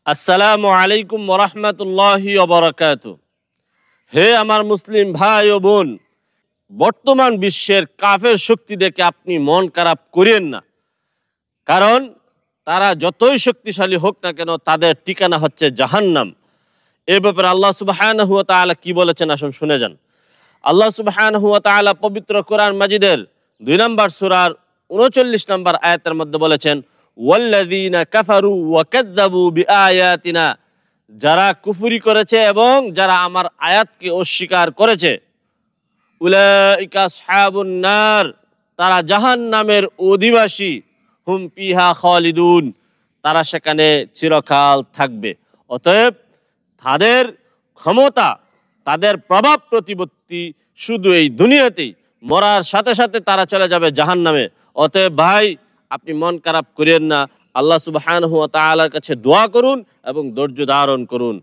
আসসালামু আলাইকুম ওরহমতুল্লাহি ওবরাকাতু। হে আমার মুসলিম ভাই ও বোন, বর্তমান বিশ্বের কাফের শক্তি দেখে আপনি মন খারাপ করিয়েন না। কারণ তারা যতই শক্তিশালী হোক না কেন, তাদের ঠিকানা হচ্ছে জাহান্নাম। এ ব্যাপারে আল্লাহ সুবহানাহু ওয়া তাআলা কি বলেছেন আসুন শুনে যান। আল্লাহ সুবহানাহু ওয়া তাআলা পবিত্র কোরআন মাজিদের 2 নম্বর সূরার 39 নম্বর আয়াতের মধ্যে বলেছেন, ওয়াল্লাযীনা কাফারু ওয়া কাযযাবু বিআয়াতিনা, যারা কুফরি করেছে এবং যারা আমার আয়াতকে অস্বীকার করেছে, উলাইকা আসহাবুন নার, তারা জাহান্নামের অধিবাসী, হুম ফিহা খালিদুন, তারা সেখানে চিরকাল থাকবে। অতএব তাদের ক্ষমতা, তাদের প্রভাব প্রতিপত্তি শুধু এই দুনিয়াতেই, মরার সাথে সাথে তারা চলে যাবে জাহান্নামে। অতএব ভাই, আপনি মন খারাপ করেন না, আল্লাহ সুবহানাহু ওয়া তাআলার কাছে দোয়া করুন এবং ধৈর্য ধারণ করুন।